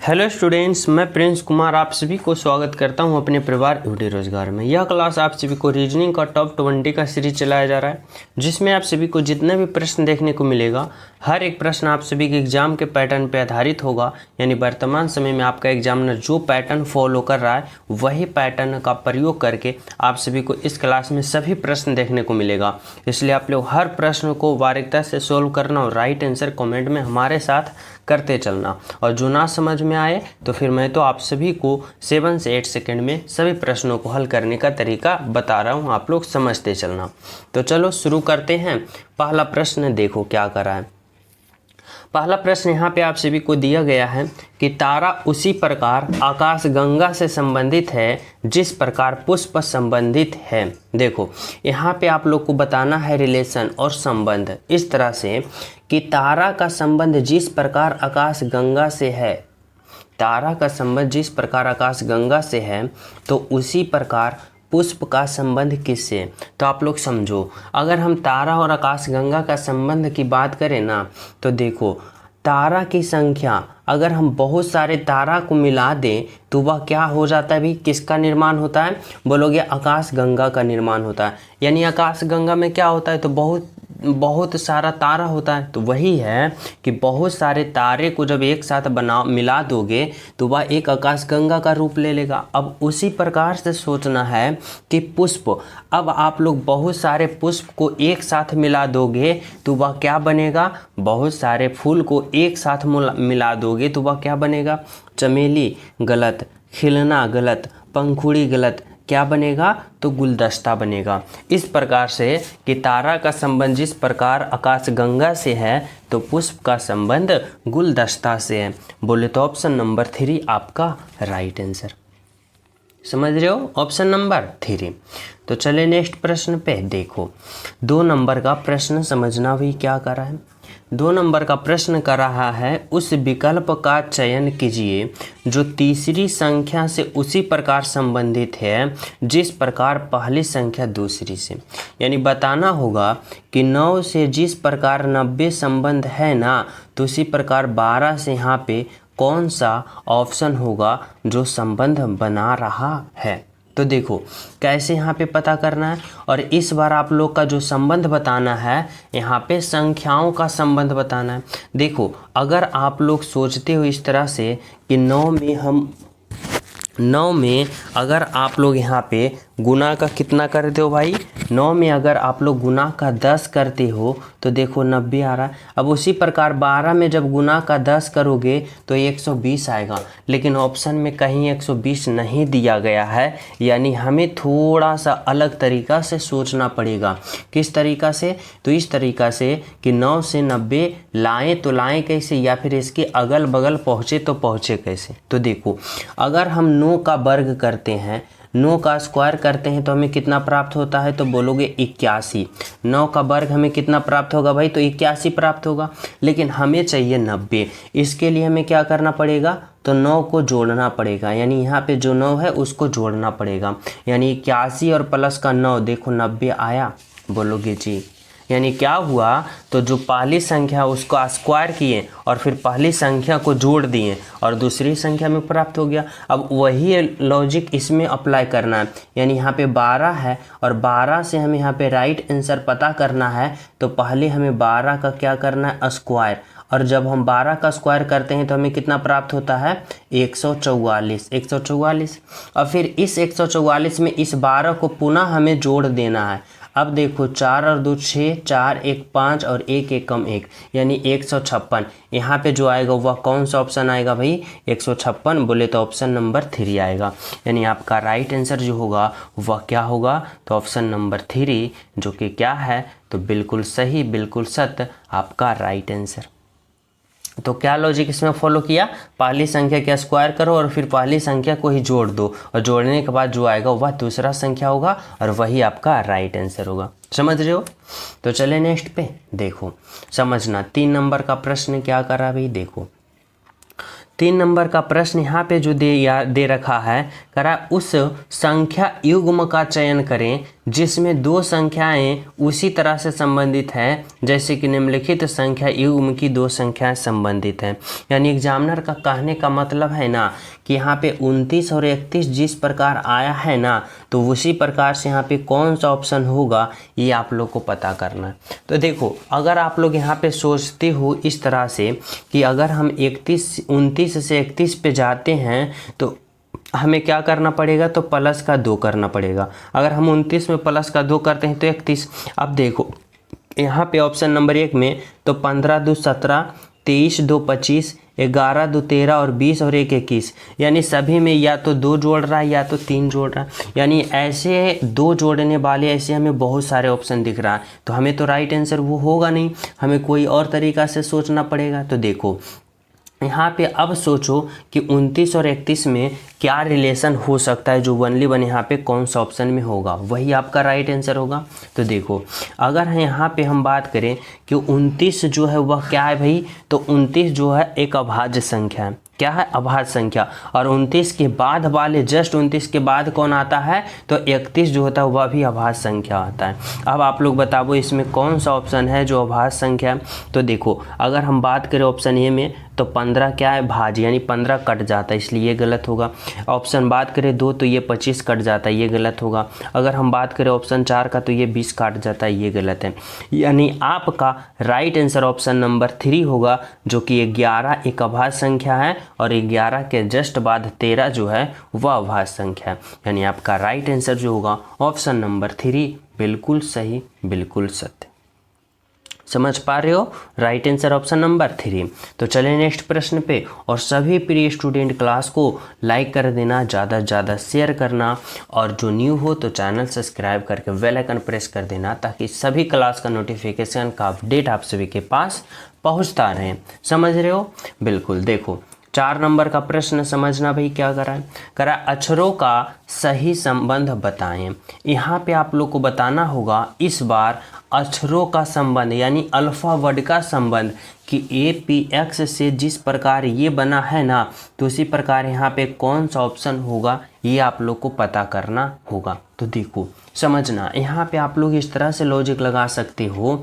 Hello students, मैं Prince Kumar आप सभी को स्वागत करता हूं अपने परिवार यूडी रोजगार में। यह क्लास आप सभी को रीजनिंग का टॉप 20 का सीरीज चलाया जा रहा है, जिसमें आप सभी को जितने भी प्रश्न देखने को मिलेगा, हर एक प्रश्न आप सभी के एग्जाम के पैटर्न पे आधारित होगा। यानी वर्तमान समय में आपका एग्जामिनर जो पैटर्न फॉलो कर रहा है वही पैटर्न का प्रयोग करके आप सभी को इस क्लास में सभी प्रश्न देखने को मिलेगा। इसलिए आप लोग हर प्रश्न को बारीकता से सोल्व करना और राइट आंसर कमेंट में हमारे साथ करते चलना। और जो ना समझ में आए तो फिर मैं तो आप सभी को 7 से 8 सेकंड में सभी प्रश्नों को हल करने का तरीका बता रहा हूँ, आप लोग समझते चलना। तो चलो शुरू करते हैं। पहला प्रश्न देखो क्या करा है। पहला प्रश्न यहाँ पे आप सभी को दिया गया है कि तारा उसी प्रकार आकाशगंगा से संबंधित है जिस प्रकार पुष्प संबंधित है। देखो यहाँ पे आप लोग को बताना है रिलेशन और संबंध इस तरह से कि तारा का संबंध जिस प्रकार आकाशगंगा से है, तारा का संबंध जिस प्रकार आकाशगंगा से है तो उसी प्रकार पुष्प का संबंध किससे। तो आप लोग समझो, अगर हम तारा और आकाशगंगा का संबंध की बात करें ना तो देखो तारा की संख्या अगर हम बहुत सारे तारा को मिला दें तो वह क्या हो जाता है, भी किसका निर्माण होता है, बोलोगे आकाशगंगा का निर्माण होता है। यानी आकाशगंगा में क्या होता है, तो बहुत सारा तारा होता है। तो वही है कि बहुत सारे तारे को जब एक साथ मिला दोगे तो वह एक आकाशगंगा का रूप ले लेगा। अब उसी प्रकार से सोचना है कि पुष्प, अब आप लोग बहुत सारे पुष्प को एक साथ मिला दोगे तो वह क्या बनेगा, बहुत सारे फूल को एक साथ मिला दोगे तो वह क्या बनेगा, चमेली गलत, खिलना गलत, पंखुड़ी गलत, क्या बनेगा, तो गुलदस्ता बनेगा। इस प्रकार से कि तारा का संबंध जिस प्रकार आकाशगंगा से है तो पुष्प का संबंध गुलदस्ता से है। बोले तो ऑप्शन नंबर 3 आपका राइट आंसर। समझ रहे हो, ऑप्शन नंबर 3। तो चले नेक्स्ट प्रश्न पे देखो। 2 नंबर का प्रश्न समझना भी क्या कर रहा है। 2 नंबर का प्रश्न कर रहा है उस विकल्प का चयन कीजिए जो तीसरी संख्या से उसी प्रकार संबंधित है जिस प्रकार पहली संख्या दूसरी से। यानी बताना होगा कि 9 से जिस प्रकार 90 संबंध है ना तो उसी प्रकार 12 से यहाँ पे कौन सा ऑप्शन होगा जो संबंध बना रहा है। तो देखो कैसे यहाँ पे पता करना है, और इस बार आप लोग का जो संबंध बताना है यहाँ पे संख्याओं का संबंध बताना है। देखो अगर आप लोग सोचते हो इस तरह से कि 9 में अगर आप लोग यहाँ पे गुना का कितना करते हो भाई, 9 में अगर आप लोग गुना का 10 करते हो तो देखो 90 आ रहा है। अब उसी प्रकार 12 में जब गुना का 10 करोगे तो 120 आएगा, लेकिन ऑप्शन में कहीं 120 नहीं दिया गया है। यानी हमें थोड़ा सा अलग तरीका से सोचना पड़ेगा। किस तरीका से, तो इस तरीका से कि 9 से 90 लाएँ तो लाएँ कैसे, या फिर इसके अगल बगल पहुँचे तो पहुँचे कैसे। तो देखो अगर हम 9 का वर्ग करते हैं, 9 का स्क्वायर करते हैं तो हमें कितना प्राप्त होता है, तो बोलोगे 81। 9 का वर्ग हमें कितना प्राप्त होगा भाई, तो 81 प्राप्त होगा। लेकिन हमें चाहिए 90। इसके लिए हमें क्या करना पड़ेगा, तो 9 को जोड़ना पड़ेगा। यानी यहाँ पे जो 9 है उसको जोड़ना पड़ेगा। यानी 81 और प्लस का 9 देखो 90 आया, बोलोगे जी। यानी क्या हुआ, तो जो पहली संख्या उसको स्क्वायर किए और फिर पहली संख्या को जोड़ दिए और दूसरी संख्या में प्राप्त हो गया। अब वही लॉजिक इसमें अप्लाई करना है। यानी यहाँ पे 12 है और 12 से हमें यहाँ पे राइट आंसर पता करना है, तो पहले हमें 12 का क्या करना है, स्क्वायर। और जब हम 12 का स्क्वायर करते हैं तो हमें कितना प्राप्त होता है, 144। और फिर इस 144 में इस 12 को पुनः हमें जोड़ देना है। अब देखो 4 और 2 6, 4 1 5 और 1 1 कम 1, यानी 156। यहाँ पे जो आएगा वह कौन सा ऑप्शन आएगा भाई, 156। बोले तो ऑप्शन नंबर 3 आएगा। यानी आपका राइट आंसर जो होगा वह क्या होगा, तो ऑप्शन नंबर 3, जो कि क्या है, तो बिल्कुल सही, बिल्कुल सत्य आपका राइट आंसर। तो क्या लॉजिक इसमें फॉलो किया, पहली संख्या का स्क्वायर करो और फिर पहली संख्या को ही जोड़ दो, और जोड़ने के बाद जो आएगा वह दूसरा संख्या होगा और वही आपका राइट आंसर होगा। समझ रहे हो। तो चले नेक्स्ट पे देखो, समझना 3 नंबर का प्रश्न क्या कर रहा है भाई। देखो 3 नंबर का प्रश्न यहाँ पे जो दे रखा है, करा उस संख्या युग्म का चयन करें जिसमें दो संख्याएं उसी तरह से संबंधित हैं जैसे कि निम्नलिखित संख्या युग्म की दो संख्याएं संबंधित हैं। यानी एग्जामिनर का कहने का मतलब है ना कि यहाँ पे 29 और 31 जिस प्रकार आया है ना, तो उसी प्रकार से यहाँ पे कौन सा ऑप्शन होगा ये आप लोग को पता करना है। तो देखो, अगर आप लोग यहाँ पे सोचते हो इस तरह से कि अगर हम 29 से 31 पे जाते हैं तो हमें क्या करना पड़ेगा, तो प्लस का 2 करना पड़ेगा। अगर हम 29 में प्लस का 2 करते हैं तो 31। अब देखो यहाँ पे ऑप्शन नंबर 1 में तो 15 2 17, 23 2 25, 11 2 13 और 20 और 1 21, यानी सभी में या तो 2 जोड़ रहा है या तो 3 जोड़ रहा है। यानी ऐसे 2 जोड़ने वाले ऐसे हमें बहुत सारे ऑप्शन दिख रहा है, तो हमें तो राइट आंसर वो होगा नहीं, हमें कोई और तरीका से सोचना पड़ेगा। तो देखो यहाँ पे अब सोचो कि 29 और 31 में क्या रिलेशन हो सकता है, जो वनली वन यहाँ पे कौन सा ऑप्शन में होगा, वही आपका राइट आंसर होगा। तो देखो अगर यहाँ पे हम बात करें कि 29 जो है वह क्या है भाई, तो 29 जो है एक अभाज्य संख्या है। क्या है? अभाज्य संख्या। और 29 के बाद वाले जस्ट 29 के बाद कौन आता है, तो 31 जो होता है वह भी अभाज्य संख्या आता है। अब आप लोग बताओ इसमें कौन सा ऑप्शन है जो अभाज्य संख्या है। तो देखो अगर हम बात करें ऑप्शन ए में तो 15 क्या है, भाज्य, यानी 15 कट जाता है, इसलिए ये गलत होगा। ऑप्शन बात करें 2 तो ये 25 कट जाता है, ये गलत होगा। अगर हम बात करें ऑप्शन 4 का तो ये 20 काट जाता है, ये गलत है। यानी आपका राइट आंसर ऑप्शन नंबर 3 होगा, जो कि 11 एक अभाज्य संख्या है और 11 के जस्ट बाद 13 जो है वह अभाज्य संख्या है। यानी आपका राइट आंसर जो होगा ऑप्शन नंबर 3 बिल्कुल सही, बिल्कुल सत्य। समझ पा रहे हो? Right answer option number 3। तो चलिए नेक्स्ट प्रश्न पे, और सभी प्रिय स्टूडेंट क्लास को लाइक कर देना, ज़्यादा से ज़्यादा शेयर करना, और जो न्यू हो तो चैनल सब्सक्राइब करके बेल आइकन प्रेस कर देना, ताकि सभी क्लास का नोटिफिकेशन का अपडेट आप सभी के पास पहुंचता रहे। समझ रहे हो? बिल्कुल। देखो 4 नंबर का प्रश्न समझना भाई, क्या करा है, करा अक्षरों का सही संबंध बताएं। यहाँ पे आप लोग को बताना होगा इस बार अक्षरों का संबंध, यानी अल्फा वर्ड का संबंध, कि APX से जिस प्रकार ये बना है ना, तो उसी प्रकार यहाँ पे कौन सा ऑप्शन होगा ये आप लोग को पता करना होगा। तो देखो समझना, यहाँ पे आप लोग इस तरह से लॉजिक लगा सकते हो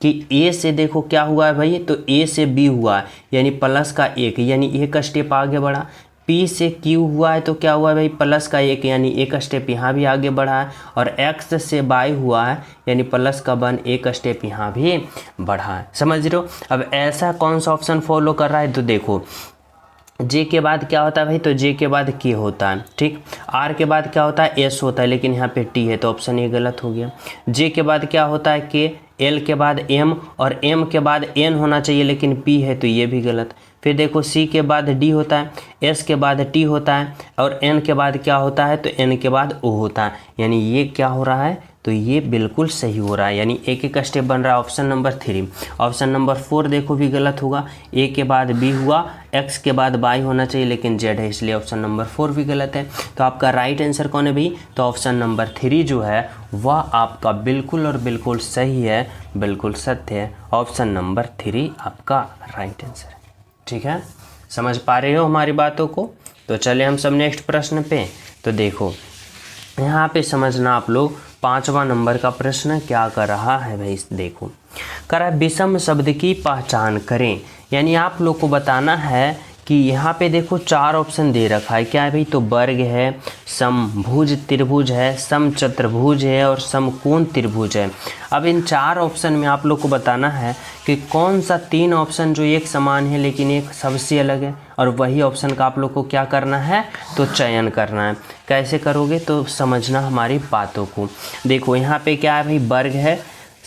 कि A से देखो क्या हुआ है भाई, तो A से B हुआ है, यानी प्लस का 1, यानी एक स्टेप आगे बढ़ा। P से Q हुआ है तो क्या हुआ है भाई, प्लस का 1, यानी एक स्टेप यहाँ भी आगे बढ़ा है। और X से Y हुआ है, यानी प्लस का 1, एक स्टेप यहाँ भी बढ़ा है। समझ रहे हो? अब ऐसा कौन सा ऑप्शन फॉलो कर रहा है, तो देखो J के बाद क्या होता है भाई, तो J के बाद K होता है, ठीक। R के बाद क्या होता है, S होता है, लेकिन यहाँ पे T है तो ऑप्शन ये गलत हो गया। J के बाद क्या होता है, K, L के बाद M, और M के बाद N होना चाहिए, लेकिन P है तो ये भी गलत। फिर देखो C के बाद D होता है, S के बाद T होता है, और N के बाद क्या होता है, तो N के बाद O होता है। यानी ये क्या हो रहा है, तो ये बिल्कुल सही हो रहा है, यानी एक एक स्टेप बन रहा है ऑप्शन नंबर 3। ऑप्शन नंबर 4 देखो भी गलत होगा, A के बाद B हुआ, X के बाद Y होना चाहिए, लेकिन Z है, इसलिए ऑप्शन नंबर 4 भी गलत है। तो आपका राइट आंसर कौन है भाई, तो ऑप्शन नंबर 3 जो है वह आपका बिल्कुल और बिल्कुल सही है, बिल्कुल सत्य है। ऑप्शन नंबर 3 आपका राइट आंसर है। ठीक है, समझ पा रहे हो हमारी बातों को? तो चले हम सब नेक्स्ट प्रश्न पे। तो देखो यहाँ पे समझना आप लोग, 5वां नंबर का प्रश्न क्या कर रहा है भाई, देखो करा विषम शब्द की पहचान करें। यानी आप लोग को बताना है कि यहाँ पे देखो 4 ऑप्शन दे रखा है, क्या है भाई, तो वर्ग है, समभुज त्रिभुज है, समचतुर्भुज है, और समकोण त्रिभुज है। अब इन 4 ऑप्शन में आप लोग को बताना है कि कौन सा 3 ऑप्शन जो एक समान है लेकिन एक सबसे अलग है, और वही ऑप्शन का आप लोग को क्या करना है, तो चयन करना है। कैसे करोगे, तो समझना हमारी बातों को। देखो यहाँ पे क्या है भाई, वर्ग है,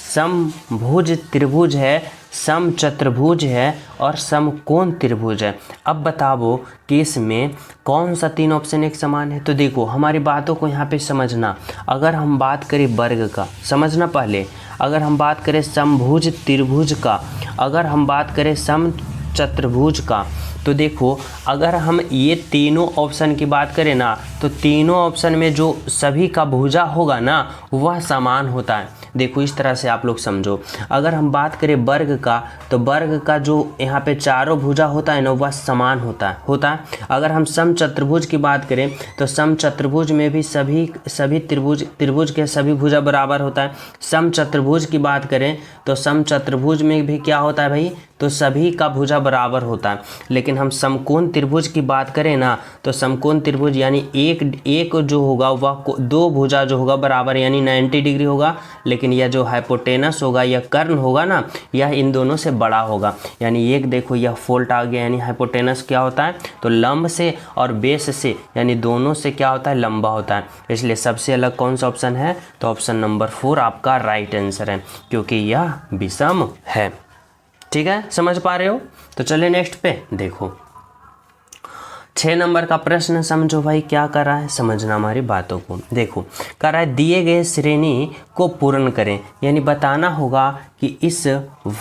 समभुज त्रिभुज है, समचतुर्भुज है, और समकोण त्रिभुज है। अब बताओ कि इसमें कौन सा 3 ऑप्शन एक समान है। तो देखो हमारी बातों को यहाँ पे समझना। अगर हम बात करें वर्ग का, समझना पहले, अगर हम बात करें समभुज त्रिभुज का, अगर हम बात करें समचतुर्भुज का, तो देखो अगर हम ये तीनों ऑप्शन की बात करें ना, तो तीनों ऑप्शन में जो सभी का भुजा होगा ना वह समान होता है। देखो इस तरह से आप लोग समझो, अगर हम बात करें वर्ग का, तो वर्ग का जो यहाँ पे चारों भुजा होता है ना वह समान होता है। अगर हम समचतुर्भुज की बात करें तो समचतुर्भुज में भी सभी त्रिभुज के सभी भुजा बराबर होता है। समचतुर्भुज की बात करें तो समचतुर्भुज में भी क्या होता है भाई, तो सभी का भुजा बराबर होता है। लेकिन हम समकोण त्रिभुज की बात करें ना, तो समकोण त्रिभुज यानी एक जो होगा वह दो भुजा जो होगा बराबर यानी 90 डिग्री होगा, लेकिन यह जो हाइपोटेनस होगा या कर्ण होगा ना यह इन दोनों से बड़ा होगा। यानी एक देखो यह फोल्ट आ गया, यानी हाइपोटेनस क्या होता है, तो लंब से और बेस से यानी दोनों से क्या होता है, लंबा होता है। इसलिए सबसे अलग कौन सा ऑप्शन है, तो ऑप्शन नंबर 4 आपका राइट आंसर है, क्योंकि यह विषम है। ठीक है, समझ पा रहे हो। तो चलिए नेक्स्ट पे देखो, 6 नंबर का प्रश्न समझो भाई, क्या कर रहा है, समझना हमारी बातों को। देखो कर रहा है दिए गए श्रेणी को पूर्ण करें, यानी बताना होगा कि इस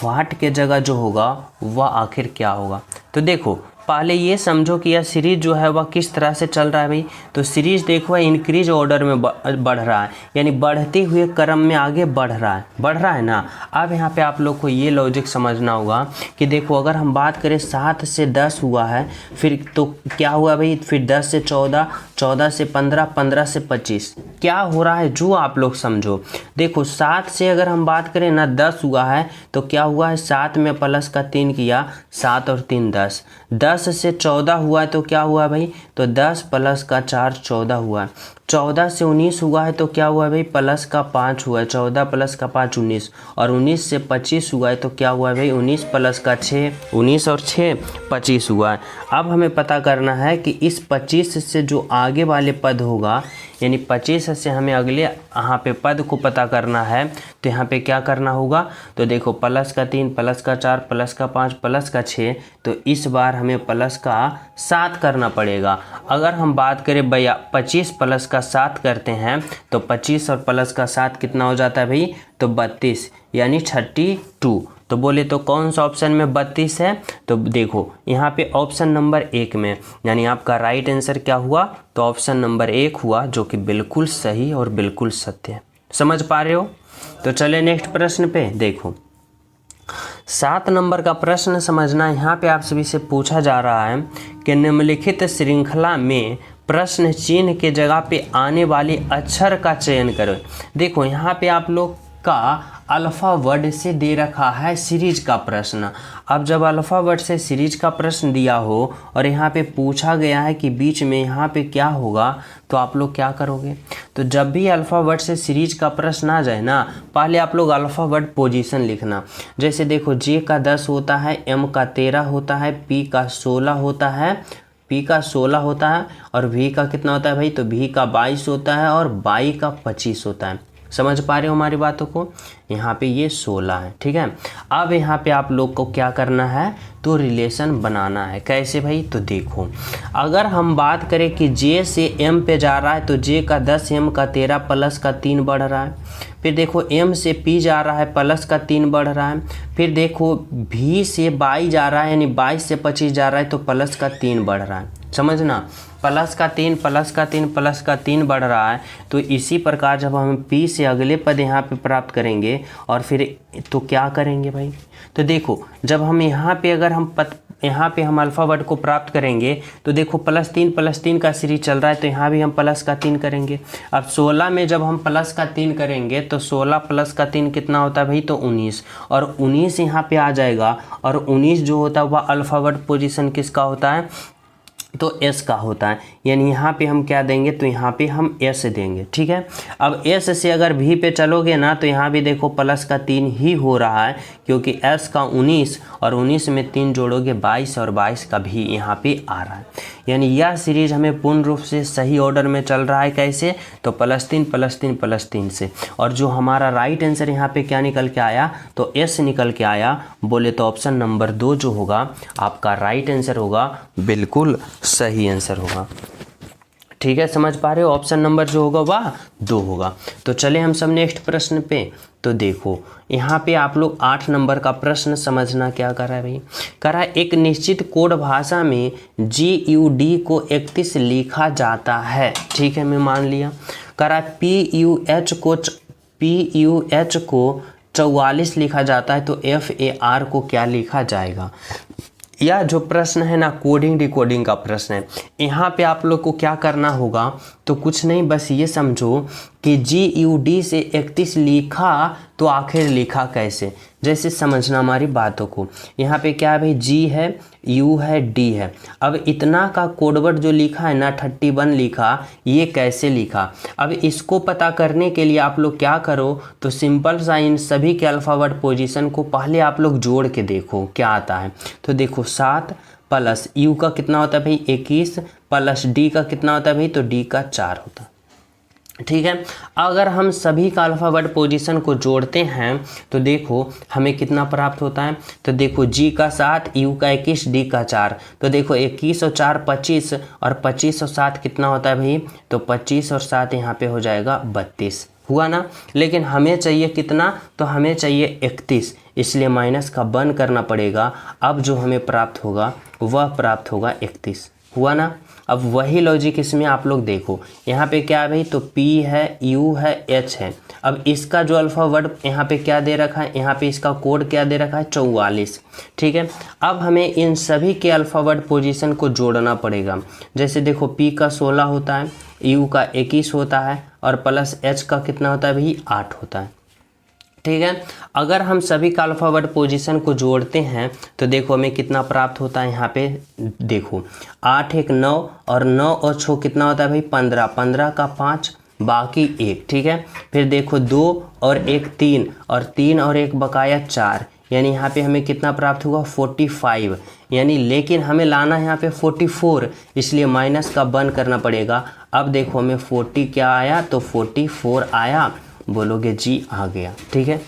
वाट के जगह जो होगा वह आखिर क्या होगा। तो देखो पहले ये समझो कि यह सीरीज जो है वह किस तरह से चल रहा है भाई, तो सीरीज देखो इंक्रीज ऑर्डर में बढ़ रहा है, यानी बढ़ते हुए क्रम में आगे बढ़ रहा है ना। अब यहाँ पे आप लोग को ये लॉजिक समझना होगा कि देखो अगर हम बात करें 7 से 10 हुआ है, फिर तो क्या हुआ भाई, फिर 10 से 14, 14 से 15, 15 से 25, क्या हो रहा है जो आप लोग समझो। देखो 7 से अगर हम बात करें ना 10 हुआ है, तो क्या हुआ है 7 में प्लस का 3 किया, 7 और 3 10, 10 से 14 हुआ है तो क्या हुआ भाई, तो 10 प्लस का 4 14 हुआ है। 14 से 19 हुआ है तो क्या हुआ भाई, प्लस का 5 हुआ है, 14 प्लस का 5 19, और 19 से 25 हुआ है तो क्या हुआ भाई, 19 प्लस का 6, 19 और 6 25 हुआ है। अब हमें पता करना है कि इस 25 से जो आगे वाले पद होगा, यानी 25 से हमें अगले यहाँ पे पद को पता करना है, तो यहाँ पे क्या करना होगा, तो देखो प्लस का 3 प्लस का 4 प्लस का 5 प्लस का 6, तो इस बार हमें प्लस का 7 करना पड़ेगा। अगर हम बात करें भैया 25 प्लस का 7 करते हैं, तो 25 और प्लस का 7 कितना हो जाता है भाई, तो 32 यानी 32। तो बोले तो कौन सा ऑप्शन में 32 है, तो देखो यहाँ पे ऑप्शन नंबर 1 में, यानी आपका राइट आंसर क्या हुआ, तो ऑप्शन नंबर 1 हुआ, जो कि बिल्कुल सही और बिल्कुल सत्य है। समझ पा रहे हो। तो चले नेक्स्ट प्रश्न पे देखो, 7 नंबर का प्रश्न समझना। यहाँ पे आप सभी से पूछा जा रहा है कि निम्नलिखित श्रृंखला में प्रश्न चिन्ह के जगह पे आने वाले अक्षर का चयन करो। देखो यहाँ पे आप लोग का अल्फा वर्ड से दे रखा है सीरीज का प्रश्न। अब जब अल्फा वर्ड से सीरीज का प्रश्न दिया हो और यहाँ पे पूछा गया है कि बीच में यहाँ पे क्या होगा, तो आप लोग क्या करोगे, तो जब भी अल्फा वर्ड से सीरीज का प्रश्न आ जाए ना, पहले आप लोग अल्फा वर्ड पोजीशन लिखना। जैसे देखो जे का 10 होता है, एम का 13 होता है, पी का 16 होता है, और वी का कितना होता है भाई, तो वी का 22 होता है और बाई का 25 होता है। समझ पा रहे हो हमारी बातों को। यहाँ पे ये 16 है, ठीक है। अब यहाँ पे आप लोग को क्या करना है, तो रिलेशन बनाना है। कैसे भाई, तो देखो अगर हम बात करें कि जे से एम पे जा रहा है, तो जे का 10, एम का 13 प्लस का 3 बढ़ रहा है। फिर देखो एम से पी जा रहा है, प्लस का 3 बढ़ रहा है। फिर देखो भी से बाई जा रहा है, यानी 22 से 25 जा रहा है, तो प्लस का 3 बढ़ रहा है। समझना, प्लस का 3 प्लस का 3 प्लस का 3 बढ़ रहा है। तो इसी प्रकार जब हम पी से अगले पद यहाँ पे प्राप्त करेंगे और फिर तो क्या करेंगे भाई, तो देखो जब हम यहाँ पे अगर हम हम अल्फा वर्ड को प्राप्त करेंगे, तो देखो +3 का सीरीज चल रहा है, तो यहाँ भी हम प्लस का 3 करेंगे। अब 16 में जब हम प्लस का 3 करेंगे, तो 16 प्लस का 3 कितना होता है भाई, तो 19, और 19 यहाँ पे आ जाएगा। और 19 जो होता है वह अल्फा वर्ड पोजीशन किसका होता है, तो एस का होता है। यानी यहाँ पे हम क्या देंगे, तो यहाँ पे हम एस देंगे, ठीक है। अब एस से अगर भी पे चलोगे ना, तो यहाँ भी देखो प्लस का 3 ही हो रहा है, क्योंकि एस का 19 और 19 में 3 जोड़ोगे 22, और 22 का भी यहाँ पे आ रहा है। यानी यह सीरीज हमें पूर्ण रूप से सही ऑर्डर में चल रहा है। कैसे, तो +3 से। और जो हमारा राइट आंसर यहाँ पे क्या निकल के आया, तो एस निकल के आया। बोले तो ऑप्शन नंबर 2 जो होगा आपका राइट आंसर होगा, बिल्कुल सही आंसर होगा। ठीक है, समझ पा रहे हो। ऑप्शन नंबर जो होगा वह 2 होगा। तो चले हम सब नेक्स्ट प्रश्न पे। तो देखो यहाँ पे आप लोग 8 नंबर का प्रश्न समझना क्या कर रहा है भाई। कर रहा है एक निश्चित कोड भाषा में GUD को 31 लिखा जाता है। ठीक है, मैं मान लिया। कर रहा है PUH को 44 लिखा जाता है, तो FAR को क्या लिखा जाएगा। यह जो प्रश्न है ना, कोडिंग डिकोडिंग का प्रश्न है। यहाँ पे आप लोग को क्या करना होगा, तो कुछ नहीं, बस ये समझो कि GUD से 31 लिखा तो आखिर लिखा कैसे, जैसे समझना हमारी बातों को। यहाँ पे क्या है भाई, G है, U है, D है। अब इतना का कोडवर्ड जो लिखा है ना 31 लिखा, ये कैसे लिखा। अब इसको पता करने के लिए आप लोग क्या करो, तो सिंपल सा इन सभी के अल्फ़ाबेट पोजीशन को पहले आप लोग जोड़ के देखो क्या आता है। तो देखो 7 प्लस U का कितना होता है भाई 21 प्लस D का कितना होता है भाई, तो D का 4 होता है। ठीक है, अगर हम सभी का अल्फ़ाबेट पोजीशन को जोड़ते हैं तो देखो हमें कितना प्राप्त होता है। तो देखो G का 7, U का 21, D का 4। तो देखो 21 और 4 25, और 25 और 7 कितना होता है भाई, तो 25 और 7 यहाँ पे हो जाएगा 32, हुआ ना। लेकिन हमें चाहिए कितना, तो हमें चाहिए 31, इसलिए माइनस का 1 करना पड़ेगा। अब जो हमें प्राप्त होगा वह प्राप्त होगा 31, हुआ ना। अब वही लॉजिक इसमें आप लोग देखो, यहाँ पे क्या है भाई, तो P है, U है, H है। अब इसका जो अल्फ़ाबेट यहाँ पे क्या दे रखा है, यहाँ पे इसका कोड क्या दे रखा है 44। ठीक है, अब हमें इन सभी के अल्फ़ाबेट पोजीशन को जोड़ना पड़ेगा। जैसे देखो P का 16 होता है, U का 21 होता है, और प्लस H का कितना होता है भाई 8 होता है। ठीक है, अगर हम सभी का अल्फ़ाबेट पोजीशन को जोड़ते हैं तो देखो हमें कितना प्राप्त होता है। यहाँ पे देखो 8 1 9, और 9 और 6 कितना होता है भाई 15, 15 का 5 बाकी 1। ठीक है, फिर देखो 2 और 1 3, और 3 और 1 बकाया 4, यानी यहाँ पे हमें कितना प्राप्त होगा 45, यानी लेकिन हमें लाना है यहाँ पे 44, इसलिए माइनस का 1 करना पड़ेगा। अब देखो हमें 40 क्या आया, तो 44 आया, बोलोगे जी आ गया। ठीक है,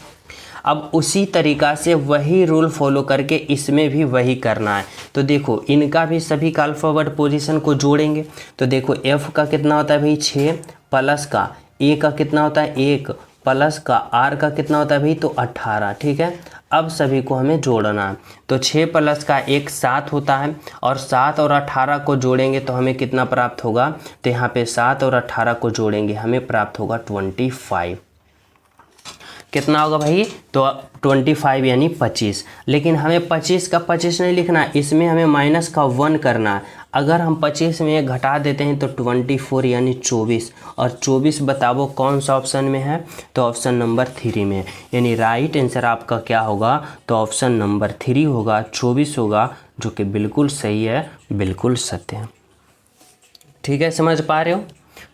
अब उसी तरीक़ा से वही रूल फॉलो करके इसमें भी वही करना है। तो देखो इनका भी सभी का अल्फ़ाबेट पोजीशन को जोड़ेंगे। तो देखो F का कितना होता है भाई 6, प्लस का A का कितना होता है 1, प्लस का R का कितना होता है भाई, तो 18। ठीक है, अब सभी को हमें जोड़ना है। तो 6 प्लस का 1 7 होता है, और 7 और 18 को जोड़ेंगे तो हमें कितना प्राप्त होगा, तो यहाँ पे 7 और 18 को जोड़ेंगे हमें प्राप्त होगा 25। कितना होगा भाई, तो 25 यानी 25। लेकिन हमें 25 का 25 नहीं लिखना है, इसमें हमें माइनस का 1 करना है। अगर हम 25 में घटा देते हैं तो 24 यानी 24, और 24 बताओ कौन सा ऑप्शन में है, तो ऑप्शन नंबर 3 में है। यानी राइट आंसर आपका क्या होगा, तो ऑप्शन नंबर 3 होगा, 24 होगा, जो कि बिल्कुल सही है, बिल्कुल सत्य है। ठीक है, समझ पा रहे हो।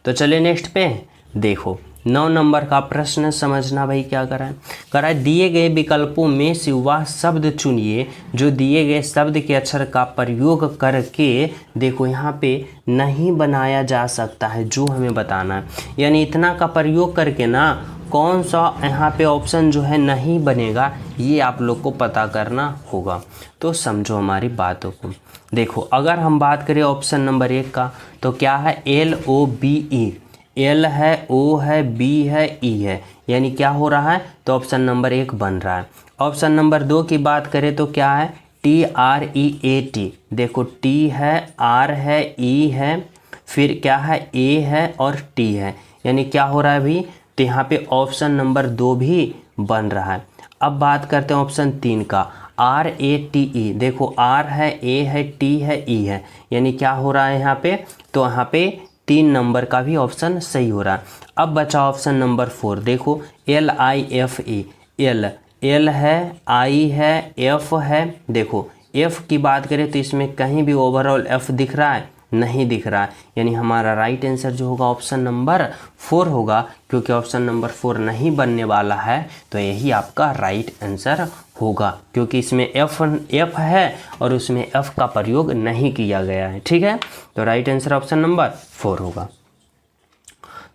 तो चलिए नेक्स्ट पे देखो 9 नंबर का प्रश्न समझना भाई क्या करा है। करा है दिए गए विकल्पों में से वह शब्द चुनिए जो दिए गए शब्द के अक्षर का प्रयोग करके देखो यहाँ पे नहीं बनाया जा सकता है, जो हमें बताना है। यानी इतना का प्रयोग करके ना कौन सा यहाँ पे ऑप्शन जो है नहीं बनेगा, ये आप लोग को पता करना होगा। तो समझो हमारी बातों को। देखो अगर हम बात करें ऑप्शन नंबर 1 का, तो क्या है LOBE, L है, O है, B है, E है, यानी क्या हो रहा है, तो ऑप्शन नंबर 1 बन रहा है। ऑप्शन नंबर 2 की बात करें तो क्या है TREAT, देखो T है, R है, E है, फिर क्या है A है और T है, यानी क्या हो रहा है भाई, तो यहाँ पे ऑप्शन नंबर 2 भी बन रहा है। अब बात करते हैं ऑप्शन 3 का RATE, देखो R है, A है, T है, E है, यानी क्या हो रहा है यहाँ पे, तो यहाँ पे 3 नंबर का भी ऑप्शन सही हो रहा है। अब बचा ऑप्शन नंबर 4, देखो LIFE, L है, I है, F है। देखो F की बात करें तो इसमें कहीं भी ओवरऑल F दिख रहा है, नहीं दिख रहा है, यानी हमारा राइट आंसर जो होगा ऑप्शन नंबर 4 होगा। क्योंकि ऑप्शन नंबर 4 नहीं बनने वाला है, तो यही आपका राइट आंसर होगा, क्योंकि इसमें F है और उसमें F का प्रयोग नहीं किया गया है। ठीक है, तो राइट आंसर ऑप्शन नंबर 4 होगा।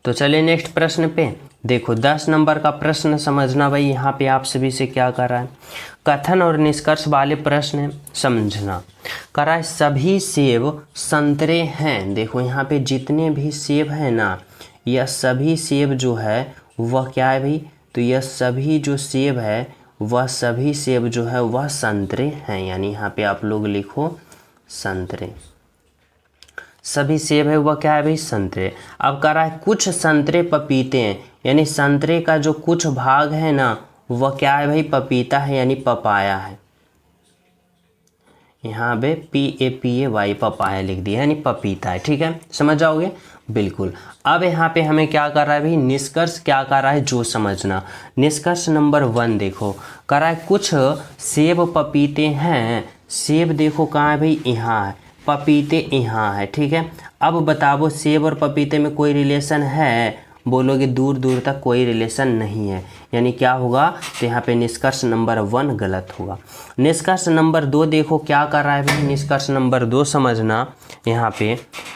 तो चलिए नेक्स्ट प्रश्न पे देखो 10 नंबर का प्रश्न समझना भाई। यहाँ पे आप सभी से क्या कर रहा है, कथन और निष्कर्ष वाले प्रश्न समझना। करा है सभी सेब संतरे हैं। देखो यहाँ पे जितने भी सेब हैं ना, यह सभी सेब जो है वह क्या है भाई, तो यह सभी जो सेब है वह सभी सेब जो है वह संतरे हैं। यानी यहाँ पे आप लोग लिखो संतरे, सभी सेब है वह क्या है भाई, संतरे। अब कह रहा है कुछ संतरे पपीते हैं, यानी संतरे का जो कुछ भाग है ना वह क्या है भाई, पपीता है यानी पपाया है। यहाँ पे PAPAY पपाया लिख दिया यानी पपीता है। ठीक है, समझ जाओगे बिल्कुल। अब यहाँ पे हमें क्या कर रहा है भाई, निष्कर्ष क्या कर रहा है जो समझना। निष्कर्ष नंबर 1 देखो, कह रहा है कुछ सेब पपीते हैं। सेब देखो कहाँ है भाई, यहाँ है, पपीते यहाँ है। ठीक है, अब बताओ सेब और पपीते में कोई रिलेशन है, बोलोगे दूर दूर तक कोई रिलेशन नहीं है, यानी क्या होगा, तो यहाँ पे निष्कर्ष नंबर 1 गलत होगा। निष्कर्ष नंबर 2 देखो क्या कर रहा है भाई, निष्कर्ष नंबर 2 समझना। यहाँ पे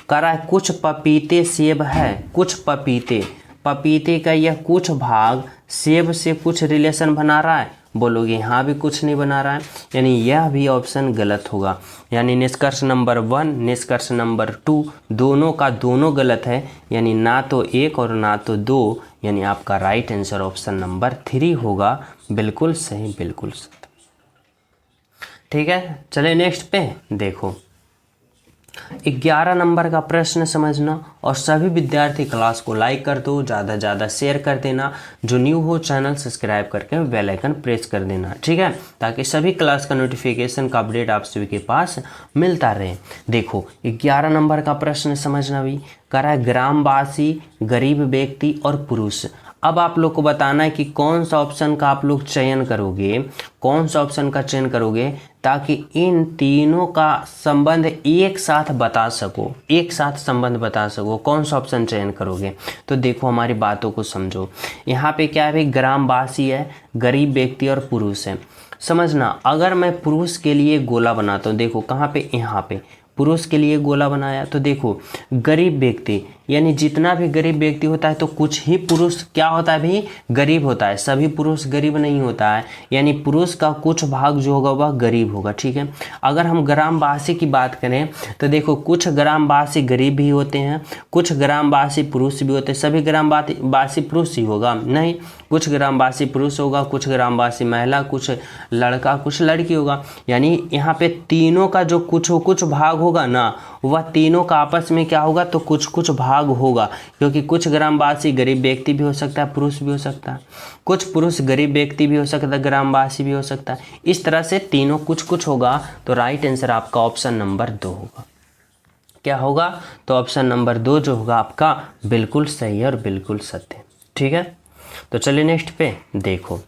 कर रहा है कुछ पपीते सेब है, कुछ पपीते, पपीते का यह कुछ भाग सेब से कुछ रिलेशन बना रहा है, बोलोगे यहाँ भी कुछ नहीं बना रहा है, यानी यह भी ऑप्शन गलत होगा। यानी निष्कर्ष नंबर 1 निष्कर्ष नंबर 2 दोनों का दोनों गलत है, यानी ना तो 1 और ना तो 2, यानी आपका राइट आंसर ऑप्शन नंबर 3 होगा। बिल्कुल सही, बिल्कुल सही। ठीक है, चले नेक्स्ट पे देखो। 11 नंबर का प्रश्न समझना, और सभी विद्यार्थी क्लास को लाइक कर दो, ज़्यादा ज़्यादा शेयर कर देना, जो न्यू हो चैनल सब्सक्राइब करके बेल आइकन प्रेस कर देना। ठीक है, ताकि सभी क्लास का नोटिफिकेशन का अपडेट आप सभी के पास मिलता रहे। देखो 11 नंबर का प्रश्न समझना भी, कह रहा है ग्रामवासी, गरीब व्यक्ति और पुरुष। अब आप लोग को बताना है कि कौन सा ऑप्शन का आप लोग चयन करोगे, कौन सा ऑप्शन का चयन करोगे, ताकि इन तीनों का संबंध एक साथ बता सको, एक साथ संबंध बता सको। कौन सा ऑप्शन चयन करोगे, तो देखो हमारी बातों को समझो। यहाँ पे क्या है भाई, ग्रामवासी है, गरीब व्यक्ति और पुरुष है। समझना, अगर मैं पुरुष के लिए गोला बनाता हूँ, देखो कहाँ पे, यहाँ पे पुरुष के लिए गोला बनाया, तो देखो गरीब व्यक्ति, यानी जितना भी गरीब व्यक्ति होता है तो कुछ ही पुरुष क्या होता है भाई, गरीब होता है, सभी पुरुष गरीब नहीं होता है, यानी पुरुष का कुछ भाग जो होगा वह गरीब होगा। ठीक है, अगर हम ग्रामवासी की बात करें तो देखो कुछ ग्रामवासी गरीब भी होते हैं, कुछ ग्रामवासी पुरुष भी होते हैं। सभी ग्रामवासी पुरुष ही होगा नहीं, कुछ ग्रामवासी पुरुष होगा, कुछ ग्रामवासी महिला, कुछ लड़का, कुछ लड़की होगा। यानी यहाँ पे तीनों का जो कुछ भाग होगा ना, वह तीनों का आपस में क्या होगा, तो कुछ भाग होगा, क्योंकि कुछ ग्रामवासी गरीब व्यक्ति भी हो सकता है, पुरुष भी हो सकता है, कुछ पुरुष गरीब व्यक्ति भी हो सकता है, ग्रामवासी भी हो सकता है। इस तरह से तीनों कुछ होगा, तो राइट आंसर आपका ऑप्शन नंबर 2 होगा। क्या होगा, तो ऑप्शन नंबर 2 जो होगा आपका बिल्कुल सही और बिल्कुल सत्य। ठीक है, तो चलिए नेक्स्ट पे देखो,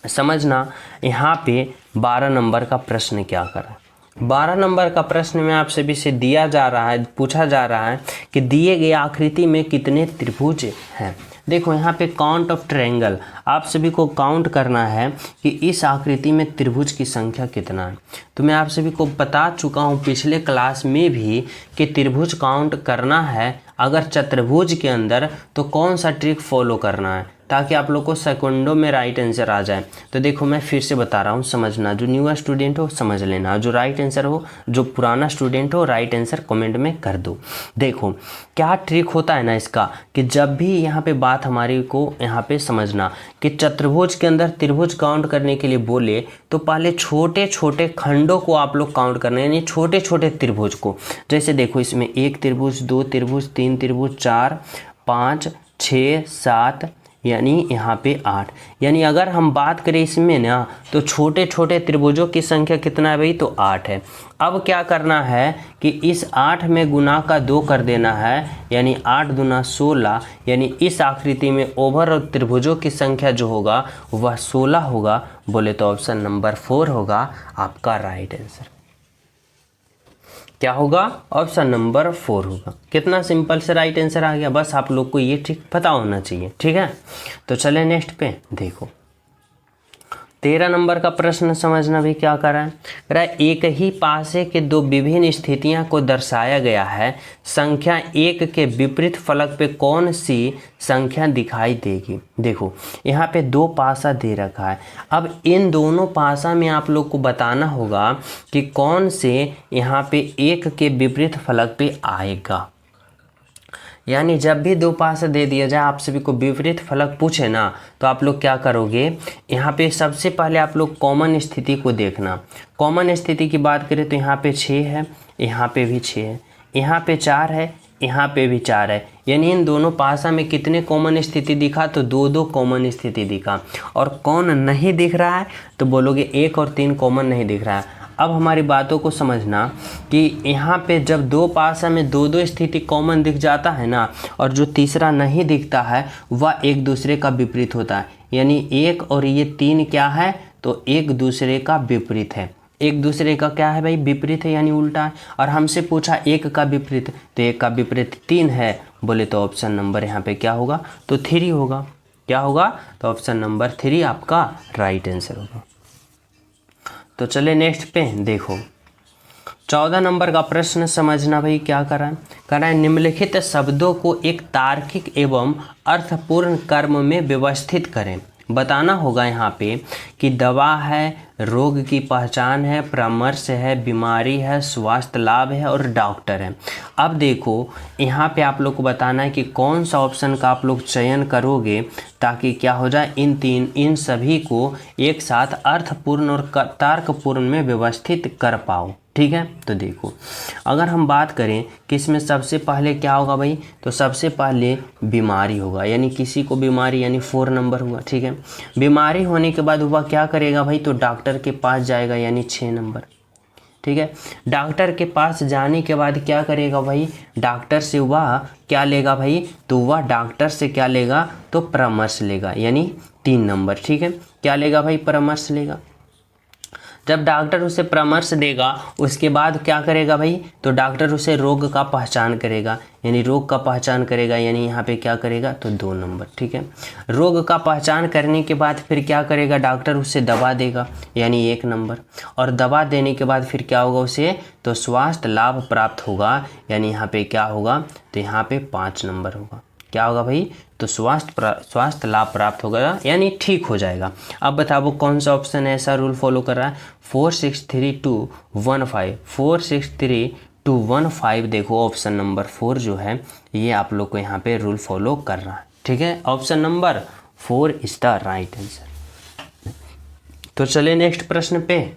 समझना। यहाँ पे 12 नंबर का प्रश्न क्या करा, 12 नंबर का प्रश्न में आप सभी से दिया जा रहा है, पूछा जा रहा है कि दिए गए आकृति में कितने त्रिभुज हैं। देखो यहाँ पे काउंट ऑफ ट्रायंगल, आप सभी को काउंट करना है कि इस आकृति में त्रिभुज की संख्या कितना है। तो मैं आप सभी को बता चुका हूँ पिछले क्लास में भी कि त्रिभुज काउंट करना है अगर चतुर्भुज के अंदर, तो कौन सा ट्रिक फॉलो करना है ताकि आप लोग को सेकंडों में राइट आंसर आ जाए। तो देखो मैं फिर से बता रहा हूँ, समझना, जो न्यू स्टूडेंट हो समझ लेना, जो राइट आंसर हो, जो पुराना स्टूडेंट हो राइट आंसर कमेंट में कर दो। देखो क्या ट्रिक होता है ना इसका, कि जब भी यहाँ पे बात हमारी को यहाँ पे समझना कि चतुर्भुज के अंदर त्रिभुज काउंट करने के लिए बोले, तो पहले छोटे छोटे खंडों को आप लोग काउंट करना है, यानी छोटे छोटे त्रिभुज को। जैसे देखो इसमें 1 त्रिभुज, 2 त्रिभुज, 3 त्रिभुज, 4, 5, 6, 7, यानी यहाँ पे 8। यानी अगर हम बात करें इसमें ना, तो छोटे छोटे त्रिभुजों की संख्या कितना है भाई, तो 8 है। अब क्या करना है कि इस 8 में गुना का 2 कर देना है, यानी 8 दूना 16, यानी इस आकृति में ओवरऑल त्रिभुजों की संख्या जो होगा वह 16 होगा। बोले तो ऑप्शन नंबर 4 होगा आपका राइट आंसर। क्या होगा, ऑप्शन नंबर 4 होगा। कितना सिंपल से राइट आंसर आ गया, बस आप लोग को ये ट्रिक पता होना चाहिए। ठीक है, तो चले नेक्स्ट पे देखो। 13 नंबर का प्रश्न समझना भी क्या कर रहा है, कह रहा है एक ही पासे के दो विभिन्न स्थितियां को दर्शाया गया है, संख्या 1 के विपरीत फलक पे कौन सी संख्या दिखाई देगी। देखो यहाँ पे दो पासा दे रखा है, अब इन दोनों पासा में आप लोग को बताना होगा कि कौन से यहाँ पे 1 के विपरीत फलक पे आएगा। यानी जब भी दो पासा दे दिया जाए, आप सभी को विपरीत फलक पूछे ना, तो आप लोग क्या करोगे, यहाँ पे सबसे पहले आप लोग कॉमन स्थिति को देखना। कॉमन स्थिति की बात करें तो यहाँ पे 6 है, यहाँ पे भी 6 है, यहाँ पे 4 है, यहाँ पे भी 4 है। यानी इन दोनों पासा में कितने कॉमन स्थिति दिखा, तो 2 कॉमन स्थिति दिखा। और कौन नहीं दिख रहा है, तो बोलोगे 1 और 3 कॉमन नहीं दिख रहा है। अब हमारी बातों को समझना कि यहाँ पे जब दो पासा में 2 स्थिति कॉमन दिख जाता है ना, और जो तीसरा नहीं दिखता है वह एक दूसरे का विपरीत होता है। यानी 1 और ये 3 क्या है, तो एक दूसरे का विपरीत है। एक दूसरे का क्या है भाई, विपरीत है, यानी उल्टा है। और हमसे पूछा 1 का विपरीत, तो 1 का विपरीत 3 है, बोले तो ऑप्शन नंबर यहाँ पे क्या होगा, तो 3 होगा। क्या होगा, तो ऑप्शन नंबर 3 आपका राइट आंसर होगा। तो चले नेक्स्ट पे देखो, 14 नंबर का प्रश्न समझना भाई क्या कर रहा है, कह रहा है निम्नलिखित शब्दों को एक तार्किक एवं अर्थपूर्ण कर्म में व्यवस्थित करें। बताना होगा यहाँ पे कि दवा है, रोग की पहचान है, परामर्श है, बीमारी है, स्वास्थ्य लाभ है और डॉक्टर है। अब देखो यहाँ पे आप लोग को बताना है कि कौन सा ऑप्शन का आप लोग चयन करोगे ताकि क्या हो जाए, इन सभी को एक साथ अर्थपूर्ण और तर्कपूर्ण में व्यवस्थित कर पाओ। ठीक है, तो देखो अगर हम बात करें कि इसमें सबसे पहले क्या होगा भाई, तो सबसे पहले बीमारी होगा, यानी किसी को बीमारी, यानी 4 नंबर हुआ। ठीक है, बीमारी होने के बाद वह क्या करेगा भाई, तो डॉक्टर के पास जाएगा, यानी 6 नंबर। ठीक है, डॉक्टर के पास जाने के बाद क्या करेगा भाई, डॉक्टर से वह क्या लेगा भाई, तो वह डॉक्टर से क्या लेगा, तो परामर्श लेगा, यानी 3 नंबर। ठीक है, क्या लेगा भाई, परामर्श लेगा। जब डॉक्टर उसे परामर्श देगा उसके बाद क्या करेगा भाई, तो डॉक्टर उसे रोग का पहचान करेगा, यानी रोग का पहचान करेगा, यानी यहाँ पे क्या करेगा, तो 2 नंबर। ठीक है, रोग का पहचान करने के बाद फिर क्या करेगा, डॉक्टर उसे दवा देगा, यानी 1 नंबर। और दवा देने के बाद फिर क्या होगा उसे, तो स्वास्थ्य लाभ प्राप्त होगा, यानी यहाँ पे क्या होगा, तो यहाँ पे 5 नंबर होगा। क्या होगा भाई, तो स्वास्थ्य लाभ प्राप्त होगा, यानी ठीक हो जाएगा। अब बताओ कौन सा ऑप्शन ऐसा रूल फॉलो कर रहा है, 463-215 463-215। देखो ऑप्शन नंबर 4 जो है ये आप लोग को यहाँ पे रूल फॉलो कर रहा है। ठीक है, option number 4 is the right answer. तो चले नेक्स्ट प्रश्न पे।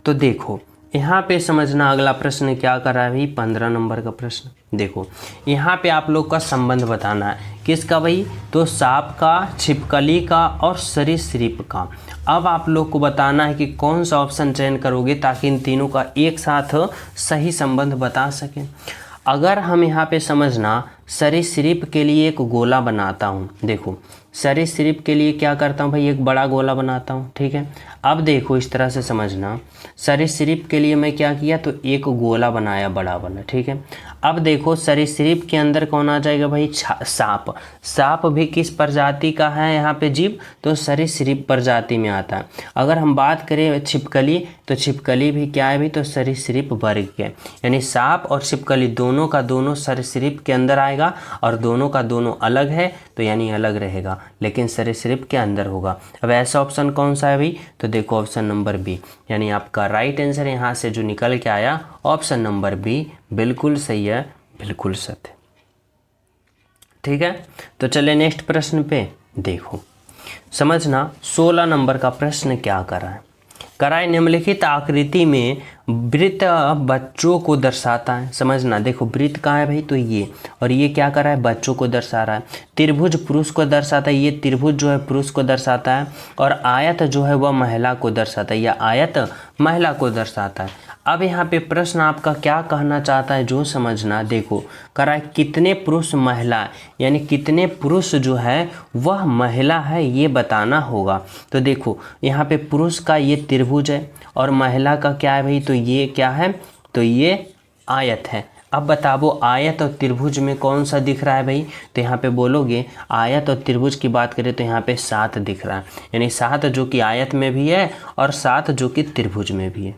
तो देखो यहाँ पे समझना अगला प्रश्न क्या कर रहा है भाई, 15 नंबर का प्रश्न। देखो यहाँ पे आप लोग का संबंध बताना है, किसका भाई, तो सांप का, छिपकली का और सरीसृप का। अब आप लोग को बताना है कि कौन सा ऑप्शन चयन करोगे ताकि इन तीनों का एक साथ सही संबंध बता सकें। अगर हम यहाँ पे समझना सरीसृप के लिए एक गोला बनाता हूँ, देखो सरीसृप के लिए क्या करता हूँ भाई, एक बड़ा गोला बनाता हूँ। ठीक है, अब देखो इस तरह से समझना, सरीसृप के लिए मैं क्या किया, तो एक गोला बनाया बड़ा वाला। ठीक है, अब देखो सरीसृप के अंदर कौन आ जाएगा भाई, सांप। सांप भी किस प्रजाति का है यहाँ पे जीव, तो सरीसृप प्रजाति में आता है। अगर हम बात करें छिपकली, तो छिपकली भी क्या है भाई, तो सरीसृप वर्ग के, यानी सांप और छिपकली दोनों का दोनों सरीसृप के अंदर आएगा, और दोनों का दोनों अलग है तो यानी अलग रहेगा, लेकिन सरीसृप के अंदर होगा। अब ऐसा ऑप्शन कौन सा है भाई, तो देखो ऑप्शन नंबर बी, यानी आपका राइट आंसर यहाँ से जो निकल के आया ऑप्शन नंबर बी बिल्कुल सही है, बिल्कुल सत्य। ठीक है, तो चले नेक्स्ट प्रश्न पे। देखो समझना 16 नंबर का प्रश्न क्या कर रहा है, कराए निम्नलिखित आकृति में वृत्त बच्चों को दर्शाता है। समझना, देखो वृत्त कहाँ है भाई, तो ये, और ये क्या कर रहा है, बच्चों को दर्शा रहा है। त्रिभुज पुरुष को दर्शाता है, ये त्रिभुज जो है पुरुष को दर्शाता है, और आयत जो है वह महिला को दर्शाता है, या आयत महिला को दर्शाता है। अब यहाँ पे प्रश्न आपका क्या कहना चाहता है जो समझना, देखो कराए कितने पुरुष महिला, यानी कितने पुरुष जो है वह महिला है ये बताना होगा। तो देखो यहाँ पे पुरुष का ये त्रिभुज है, और महिला का क्या है भाई, तो ये क्या है, तो ये आयत है। अब बताओ आयत और त्रिभुज में कौन सा दिख रहा है भाई, तो यहाँ पे बोलोगे आयत और त्रिभुज की बात करें तो यहाँ पे 7 दिख रहा है, यानी 7 जो कि आयत में भी है और 7 जो कि त्रिभुज में भी है।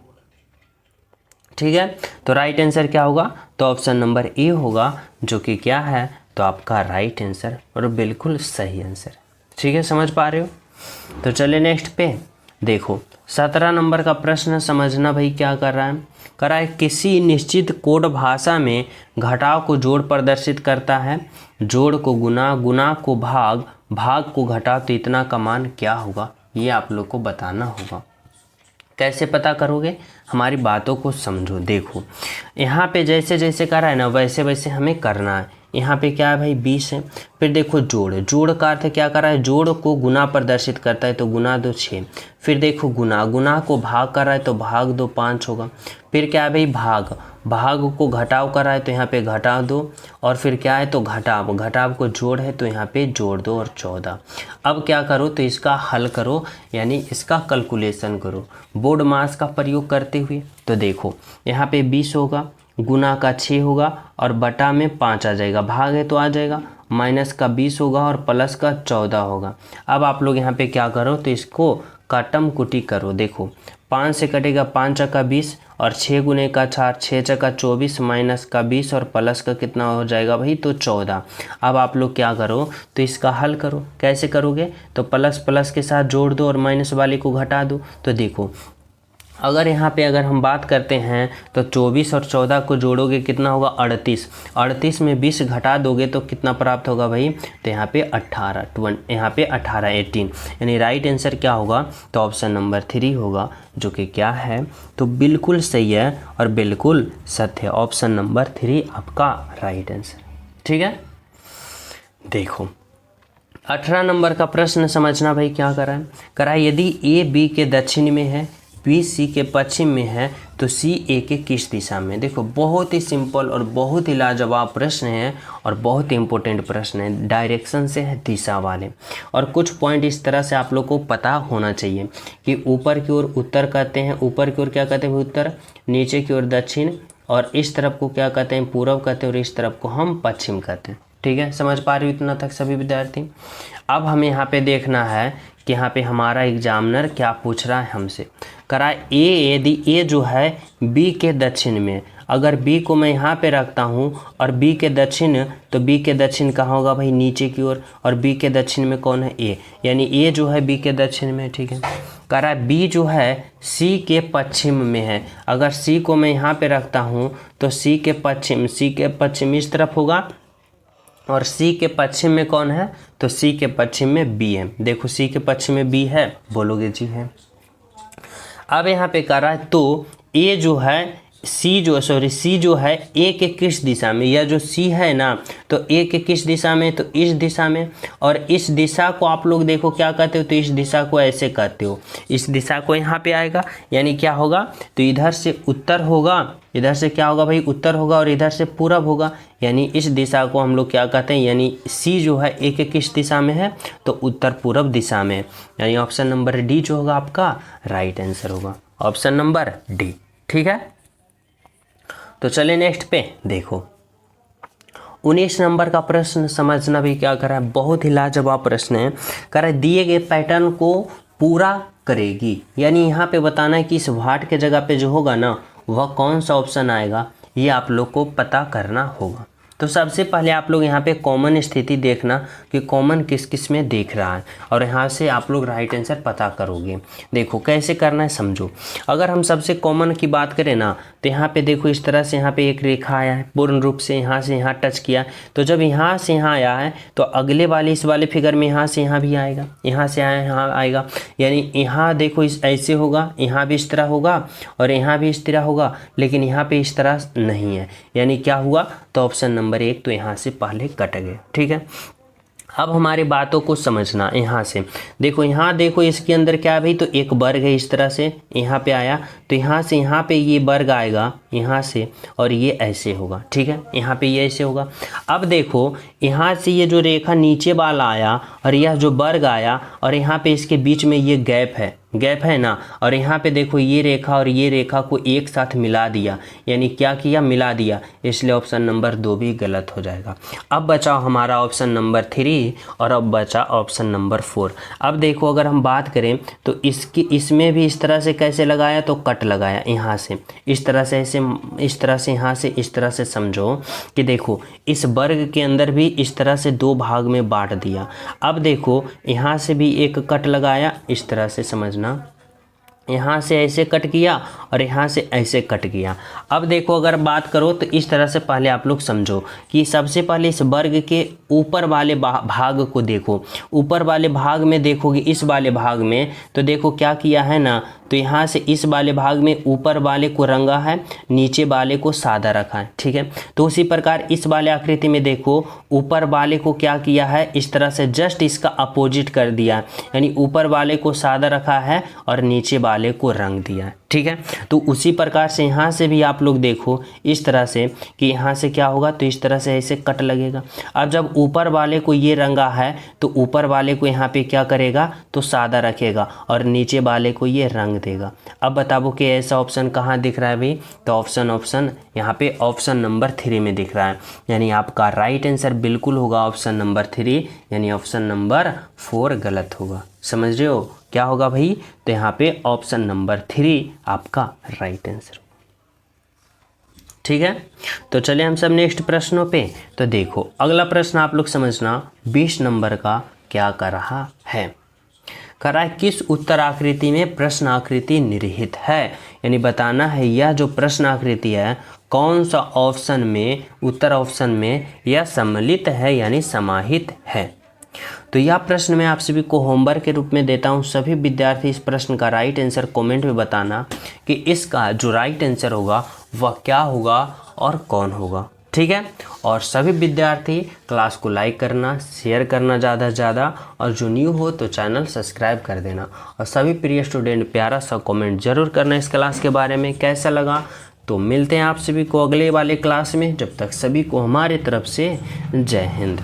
ठीक है, तो राइट आंसर क्या होगा, तो ऑप्शन नंबर ए होगा, जो कि क्या है, तो आपका राइट आंसर और बिल्कुल सही आंसर। ठीक है, समझ पा रहे हो। तो चलिए नेक्स्ट पे देखो 17 नंबर का प्रश्न समझना भाई क्या कर रहा है, किसी निश्चित कोड भाषा में घटाव को जोड़ प्रदर्शित करता है, जोड़ को गुना, गुना को भाग, भाग को घटाव, तो इतना का मान क्या होगा, ये आप लोग को बताना होगा। कैसे पता करोगे, हमारी बातों को समझो। देखो यहाँ पे जैसे जैसे करा है ना वैसे वैसे हमें करना है। यहाँ पे क्या है भाई 20 है, फिर देखो जोड़, जोड़ का अर्थ क्या कर रहा है, जोड़ को गुना प्रदर्शित करता है, तो गुना 2 6, फिर देखो गुना, गुना को भाग कर रहा है तो भाग 2 5 होगा, फिर क्या है भाई भाग, भाग को घटाव कर रहा है तो यहाँ पे घटाव 2, और फिर क्या है तो घटाव, घटाव को जोड़ है तो यहाँ पे जोड़ 2 और 14। अब क्या करो, तो इसका हल करो, यानी इसका कैलकुलेशन करो बोर्ड मास का प्रयोग करते हुए। तो देखो यहाँ पे 20 होगा, गुना का 6 होगा और बटा में 5 आ जाएगा, भाग है तो आ जाएगा, माइनस का 20 होगा और प्लस का 14 होगा। अब आप लोग यहाँ पे क्या करो, तो इसको काटम कुटी करो। देखो 5 से कटेगा 5 चक्का 20 और 6 गुने का 4, 6 चक्का 24, माइनस का 20 और प्लस का कितना हो जाएगा भाई, तो 14। अब आप लोग क्या करो, तो इसका हल करो। कैसे करोगे, तो प्लस प्लस के साथ जोड़ दो और माइनस वाले को घटा दो। तो देखो अगर यहाँ पे अगर हम बात करते हैं तो 24 और 14 को जोड़ोगे कितना होगा 38, 38 में 20 घटा दोगे तो कितना प्राप्त होगा भाई, तो यहाँ पे 18, यहाँ पे 18 18, यानी राइट आंसर क्या होगा, तो ऑप्शन नंबर 3 होगा, जो कि क्या है, तो बिल्कुल सही है और बिल्कुल सत्य, ऑप्शन नंबर 3 आपका राइट आंसर। ठीक है, देखो 18 नंबर का प्रश्न समझना भाई क्या करा है, यदि ए बी के दक्षिण में है, बी सी के पश्चिम में है, तो सी ए के किस दिशा में। देखो बहुत ही सिंपल और बहुत ही लाजवाब प्रश्न है और बहुत ही इंपॉर्टेंट प्रश्न है, डायरेक्शन से है, दिशा वाले। और कुछ पॉइंट इस तरह से आप लोग को पता होना चाहिए कि ऊपर की ओर उत्तर कहते हैं, ऊपर की ओर क्या कहते हैं उत्तर, नीचे की ओर दक्षिण, और इस तरफ को क्या कहते हैं पूर्व कहते हैं, और इस तरफ को हम पश्चिम कहते हैं। ठीक है, समझ पा रहे हो इतना तक सभी विद्यार्थी। अब हमें यहाँ पे देखना है कि यहाँ पे हमारा एग्जामिनर क्या पूछ रहा है हमसे, ए, यदि ए जो है बी के दक्षिण में, अगर बी को मैं यहाँ पे रखता हूँ और बी के दक्षिण, तो बी के दक्षिण कहाँ होगा भाई, नीचे की ओर, और बी के दक्षिण में कौन है, ए, यानी ए जो है बी के दक्षिण में। ठीक है, बी जो है सी के पश्चिम में है, अगर सी को मैं यहाँ पे रखता हूँ तो सी के पश्चिम इस तरफ होगा, और सी के पश्चिम में कौन है, तो सी के पश्चिम में बी है। देखो सी के पश्चिम में बी है, बोलोगे जी है। अब यहाँ पे कह रहा है तो ए जो है सी जो है ए के किस दिशा में, यह जो सी है ना, तो ए के किस दिशा में, तो इस दिशा में, और इस दिशा को आप लोग देखो क्या कहते हो, तो इस दिशा को ऐसे कहते हो, इस दिशा को यहाँ पे आएगा, यानी क्या होगा, तो इधर से उत्तर होगा, इधर से क्या होगा भाई उत्तर होगा, और इधर से पूरब होगा, यानी इस दिशा को हम लोग क्या कहते हैं, यानी सी जो है ए के किस दिशा में है, तो उत्तर पूरब दिशा में, यानी ऑप्शन नंबर डी जो होगा आपका राइट आंसर होगा, ऑप्शन नंबर डी। ठीक है, तो चलिए नेक्स्ट पे देखो 19 नंबर का प्रश्न समझना भी क्या कर रहा है, बहुत ही लाजवाब प्रश्न है। कह रहा है दिए गए पैटर्न को पूरा करेगी, यानी यहाँ पे बताना है कि इस वाट के जगह पे जो होगा ना वह कौन सा ऑप्शन आएगा, ये आप लोग को पता करना होगा। तो सबसे पहले आप लोग यहाँ पे कॉमन स्थिति देखना कि कॉमन किस किस में देख रहा है, और यहाँ से आप लोग राइट आंसर पता करोगे। देखो कैसे करना है समझो। अगर हम सबसे कॉमन की बात करें ना, तो यहाँ पे देखो इस तरह से यहाँ पे एक रेखा आया है, पूर्ण रूप से यहाँ से यहाँ टच किया, तो जब यहाँ से यहाँ आया है तो अगले वाले इस वाले फिगर में यहाँ से यहाँ भी आएगा, यहाँ से यहाँ आएगा, यानी यहाँ देखो इस ऐसे होगा, यहाँ भी इस तरह होगा और यहाँ भी इस तरह होगा, लेकिन यहाँ पे इस तरह नहीं है, यानी क्या हुआ, तो ऑप्शन नंबर 1 तो यहाँ से पहले कट गए। ठीक है, अब हमारी बातों को समझना। यहाँ से देखो इसके अंदर क्या है भाई, तो एक वर्ग है, इस तरह से यहाँ पे आया, तो यहाँ से यहाँ पे ये वर्ग आएगा यहाँ से, और ये ऐसे होगा। ठीक है, यहाँ पे ये ऐसे होगा। अब देखो यहाँ से ये जो रेखा नीचे वाला आया और यह जो वर्ग आया, और यहाँ पे इसके बीच में ये गैप है, गैप है ना, और यहाँ पे देखो ये रेखा और ये रेखा को एक साथ मिला दिया, यानी क्या किया, मिला दिया, इसलिए ऑप्शन नंबर 2 भी गलत हो जाएगा। अब बचा हमारा ऑप्शन नंबर 3 और अब बचा ऑप्शन नंबर 4। अब देखो अगर हम बात करें तो इसमें भी इस तरह से कैसे लगाया, तो कट लगाया यहाँ से, इस तरह से ऐसे, इस तरह से, यहाँ से इस तरह से समझो कि देखो इस वर्ग के अंदर भी इस तरह से 2 भाग में बांट दिया। अब देखो यहाँ से भी एक कट लगाया, इस तरह से समझना, यहाँ से ऐसे कट किया और यहाँ से ऐसे कट किया। अब देखो अगर बात करो तो इस तरह से पहले आप लोग समझो कि सबसे पहले इस वर्ग के ऊपर वाले भाग को देखो, ऊपर वाले भाग में देखोगे, इस वाले भाग में तो देखो क्या किया है ना, तो यहाँ से इस वाले भाग में ऊपर वाले को रंगा है, नीचे वाले को सादा रखा है, ठीक है। तो उसी प्रकार इस वाले आकृति में देखो ऊपर वाले को क्या किया है, इस तरह से जस्ट इसका अपोजिट कर दिया, यानी ऊपर वाले को सादा रखा है और नीचे वाले को रंग दिया है, ठीक है। तो उसी प्रकार से यहाँ से भी आप लोग देखो इस तरह से कि यहाँ से क्या होगा, तो इस तरह से ऐसे कट लगेगा। अब जब ऊपर वाले को ये रंगा है तो ऊपर वाले को यहाँ पे क्या करेगा, तो सादा रखेगा और नीचे वाले को ये रंग देगा। अब बताओ कि ऐसा ऑप्शन कहाँ दिख रहा है भाई, तो ऑप्शन यहाँ पे ऑप्शन नंबर 3 में दिख रहा है, यानी आपका राइट आंसर बिल्कुल होगा ऑप्शन नंबर 3, यानी ऑप्शन नंबर 4 गलत होगा। समझ रहे हो क्या होगा भाई, तो यहाँ पे ऑप्शन नंबर 3 आपका राइट आंसर, ठीक है। तो चलिए हम सब नेक्स्ट प्रश्नों पे। तो देखो अगला प्रश्न आप लोग समझना 20 नंबर का क्या कर रहा है, कर रहा है किस उत्तर आकृति में प्रश्न आकृति निहित है, यानी बताना है यह जो प्रश्न आकृति है कौन सा ऑप्शन में, उत्तर ऑप्शन में यह सम्मिलित है यानी समाहित है। तो यह प्रश्न मैं आप सभी को होमवर्क के रूप में देता हूं। सभी विद्यार्थी इस प्रश्न का राइट आंसर कमेंट में बताना कि इसका जो राइट आंसर होगा वह क्या होगा और कौन होगा, ठीक है। और सभी विद्यार्थी क्लास को लाइक करना, शेयर करना ज़्यादा से ज़्यादा, और जो न्यू हो तो चैनल सब्सक्राइब कर देना। और सभी प्रिय स्टूडेंट प्यारा सा कमेंट जरूर करना इस क्लास के बारे में कैसा लगा। तो मिलते हैं आप सभी को अगले वाले क्लास में, जब तक सभी को हमारी तरफ से जय हिंद।